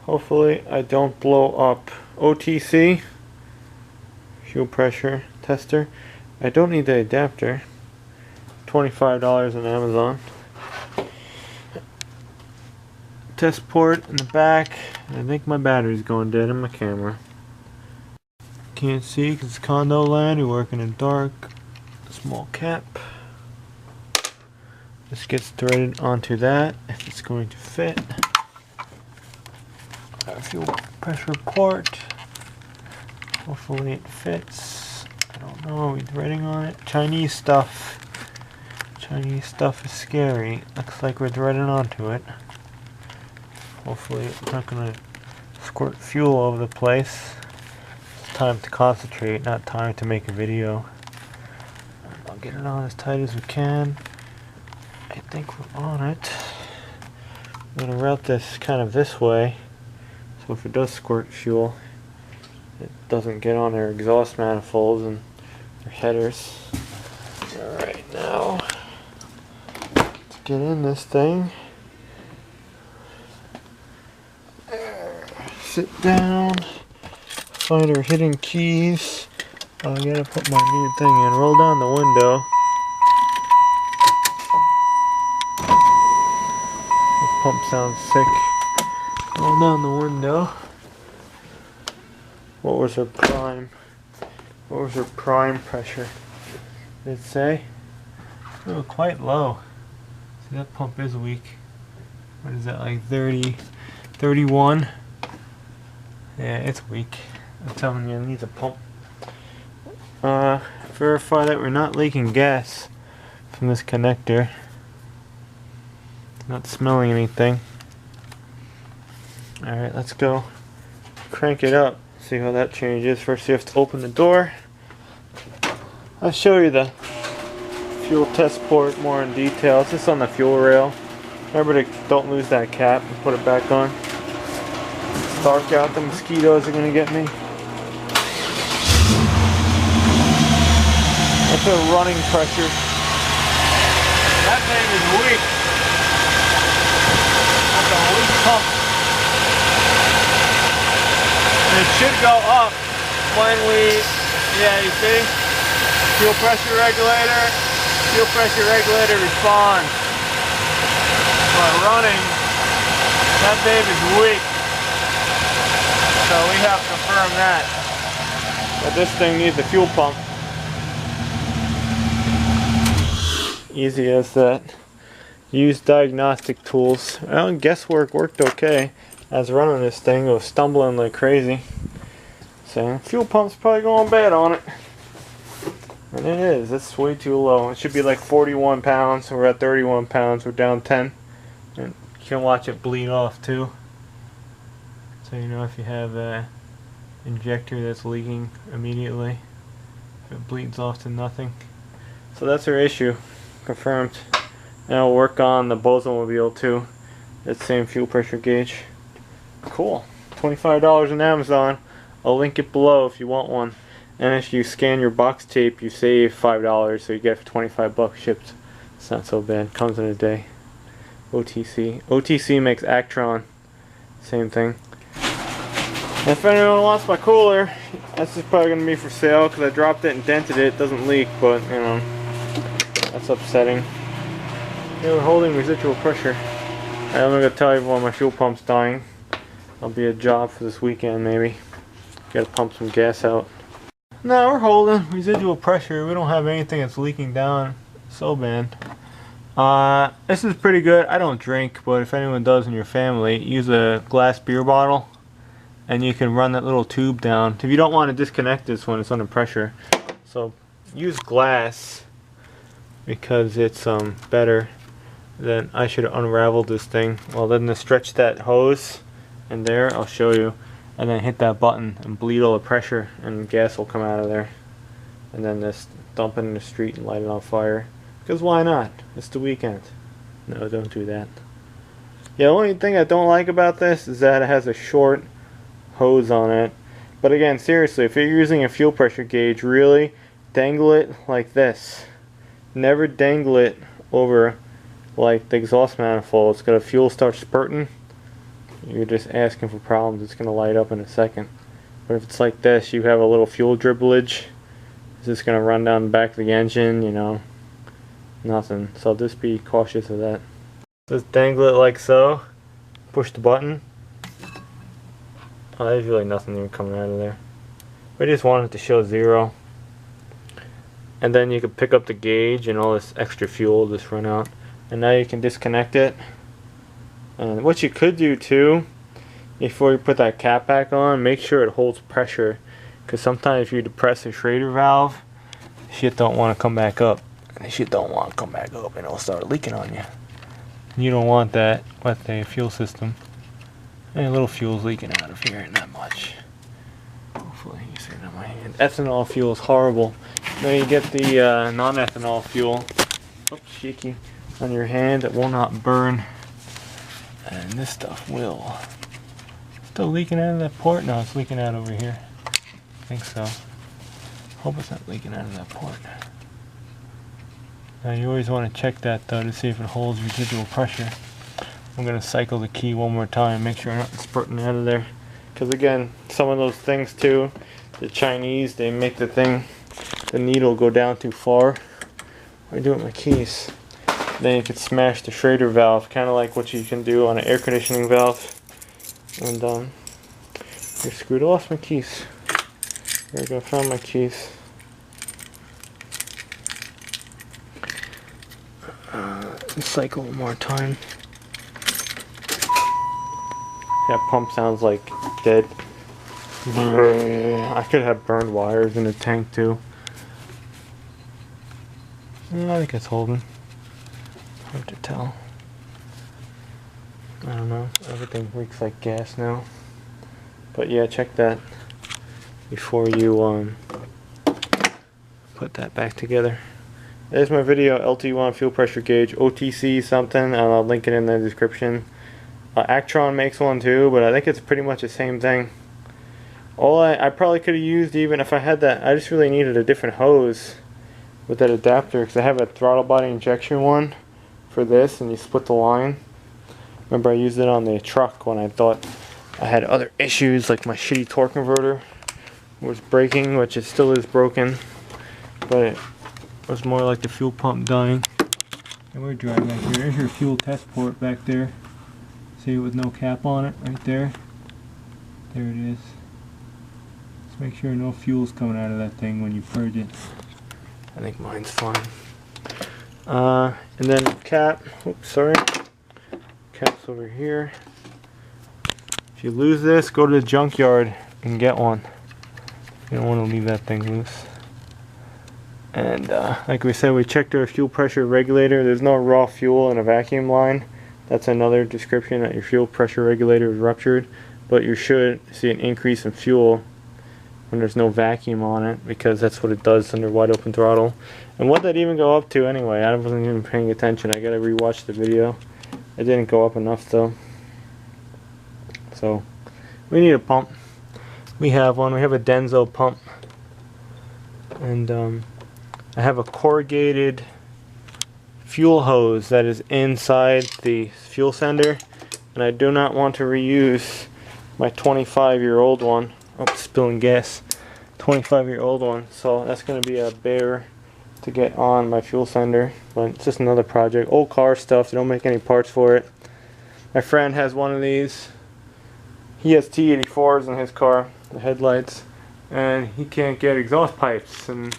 Hopefully I don't blow up. OTC, fuel pressure tester. I don't need the adapter. $25 on Amazon. Test port in the back. I think my battery's going dead in my camera. Can't see because it's condo land. You're working in dark. Small cap. This gets threaded onto that if it's going to fit. Fuel pressure port. Hopefully it fits. I don't know. Are we threading on it? Chinese stuff. Chinese stuff is scary. Looks like we're threading onto it. Hopefully it's not going to squirt fuel all over the place. It's time to concentrate, not time to make a video. I'll get it on as tight as we can. I think we're on it. I'm going to route this kind of this way, so if it does squirt fuel, it doesn't get on their exhaust manifolds and their headers. Alright, now let's get in this thing. Sit down, find our hidden keys. I gotta put my new thing in. Roll down the window. The pump sounds sick. Roll down the window. What was her prime? What was her prime pressure? Did it say? Oh, quite low. See, that pump is weak. What is that, like 30, 31? Yeah, it's weak. I'm telling you, it needs a pump. Verify that we're not leaking gas from this connector. Not smelling anything. Alright, let's go crank it up. See how that changes. First you have to open the door. I'll show you the fuel test port more in detail. It's just on the fuel rail. Remember to don't lose that cap and put it back on. It's dark out, the mosquitoes are gonna get me. That's a running pressure. That thing is weak. That's a weak pump. And it should go up when we, yeah, you see? Fuel pressure regulator responds. But running, that baby's weak. So we have to confirm that. But this thing needs a fuel pump. Easy as that. Use diagnostic tools. Well, guesswork worked okay. I was running this thing, I was stumbling like crazy. So fuel pump's probably going bad on it. And it is. It's way too low. It should be like 41 pounds. We're at 31 pounds. We're down 10. And you can watch it bleed off too. So you know if you have an injector that's leaking immediately. If it bleeds off to nothing. So that's our issue. Confirmed. Now we'll work on the Bozomobile too. That same fuel pressure gauge. Cool. $25 on Amazon. I'll link it below if you want one. And if you scan your box tape, you save $5, so you get it for 25 bucks shipped. It's not so bad. Comes in a day. OTC. OTC makes Actron. Same thing. If anyone wants my cooler, that's just probably going to be for sale because I dropped it and dented it. It doesn't leak, but you know, that's upsetting. Yeah, we're holding residual pressure. I'm going to tell you when my fuel pump's dying. That'll be a job for this weekend maybe. Gotta pump some gas out. No, we're holding residual pressure. We don't have anything that's leaking down so bad. This is pretty good. I don't drink, but if anyone does in your family, use a glass beer bottle and you can run that little tube down. If you don't want to disconnect this when it's under pressure, so use glass because it's better. Then I should have unraveled this thing. Well, then stretch that hose in there. I'll show you. And then hit that button and bleed all the pressure and gas will come out of there. And then just dump it in the street and light it on fire. Because why not? It's the weekend. No, don't do that. The only thing I don't like about this is that it has a short hose on it. But again, seriously, if you're using a fuel pressure gauge, really dangle it like this. Never dangle it over like the exhaust manifold. It's got a fuel start spurting. you're just asking for problems. It's gonna light up in a second. But if it's like this, you have a little fuel dribblage. It's just gonna run down the back of the engine, you know, nothing. So just be cautious of that. Just dangle it like so. Push the button. Oh, there's really nothing even coming out of there. We just want it to show 0. And then you can pick up the gauge and all this extra fuel just run out. And now you can disconnect it. And what you could do too, before you put that cap back on, make sure it holds pressure. Because sometimes if you depress the Schrader valve, shit don't want to come back up. And shit don't want to come back up and it'll start leaking on you. You don't want that with the fuel system. And a little fuel's leaking out of here, not much. Hopefully you see it on my hand. Ethanol fuel is horrible. Then you get the non-ethanol fuel. Oops, shaky. On your hand, it will not burn. And this stuff will. Still leaking out of that port? No, it's leaking out over here. I think so. Hope it's not leaking out of that port. Now you always want to check that though to see if it holds residual pressure. I'm going to cycle the key one more time, make sure I'm not spurting out of there. Because again, some of those things too, the Chinese, they make the needle go down too far. What do I do with my keys? Then you could smash the Schrader valve, kind of like what you can do on an air conditioning valve. And you're screwed. I lost my keys. There we go, found my keys. Cycle one more time. That pump sounds like dead. I could have burned wires in the tank too. I think it's holding. Hard to tell. I don't know. Everything reeks like gas now. But yeah, check that before you put that back together. There's my video, LT1 fuel pressure gauge, OTC something, and I'll link it in the description. Actron makes one too, but I think it's pretty much the same thing. All I probably could have used, even if I had that, I just really needed a different hose with that adapter, because I have a throttle body injection one for this, and you split the line. Remember I used it on the truck when I thought I had other issues, like my shitty torque converter was breaking, which it still is broken, but it was more like the fuel pump dying. And we're driving back here. There's your fuel test port back there. See, with no cap on it, right there. There it is. Just make sure no fuel's coming out of that thing when you purge it. I think mine's fine. And then cap, oops, sorry. Cap's over here. If you lose this, go to the junkyard and get one. You don't want to leave that thing loose. And like we said, we checked our fuel pressure regulator. There's no raw fuel in a vacuum line. That's another description that your fuel pressure regulator is ruptured. But you should see an increase in fuel when there's no vacuum on it, because that's what it does under wide open throttle. And what that even go up to anyway, I wasn't even paying attention. I gotta rewatch the video. It didn't go up enough though. So we need a pump. We have one. We have a Denso pump. And I have a corrugated fuel hose that is inside the fuel sender, and I do not want to reuse my 25-year-old one. Oh, spilling gas. 25-year-old one. So that's going to be a bear to get on my fuel sender, but it's just another project. Old car stuff. They don't make any parts for it. My friend has one of these. He has T84s in his car, the headlights, and he can't get exhaust pipes. And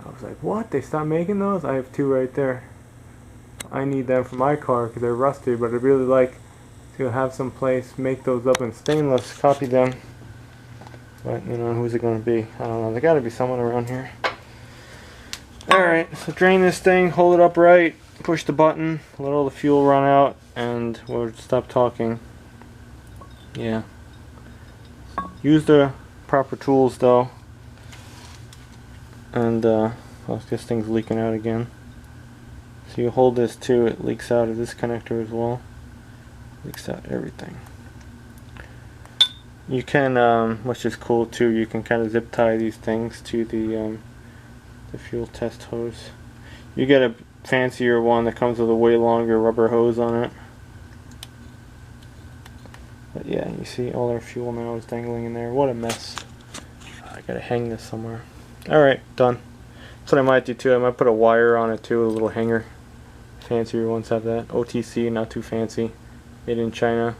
I was like, what? They stopped making those? I have two right there. I need them for my car because they're rusty, but I'd really like to have some place make those up in stainless, copy them. But, you know, who's it going to be? I don't know. There got to be someone around here. Alright, so drain this thing, hold it upright, push the button, let all the fuel run out, and we'll stop talking. Yeah. Use the proper tools though. And, oh, this thing's leaking out again. So you hold this too, it leaks out of this connector as well. Leaks out everything. You can, which is cool too, you can kind of zip tie these things to the fuel test hose. You get a fancier one that comes with a way longer rubber hose on it. yeah, you see all our fuel now is dangling in there. What a mess. I gotta hang this somewhere. Alright, done. That's what I might do too. I might put a wire on it too, a little hanger. Fancier ones have that. OTC, not too fancy. Made in China.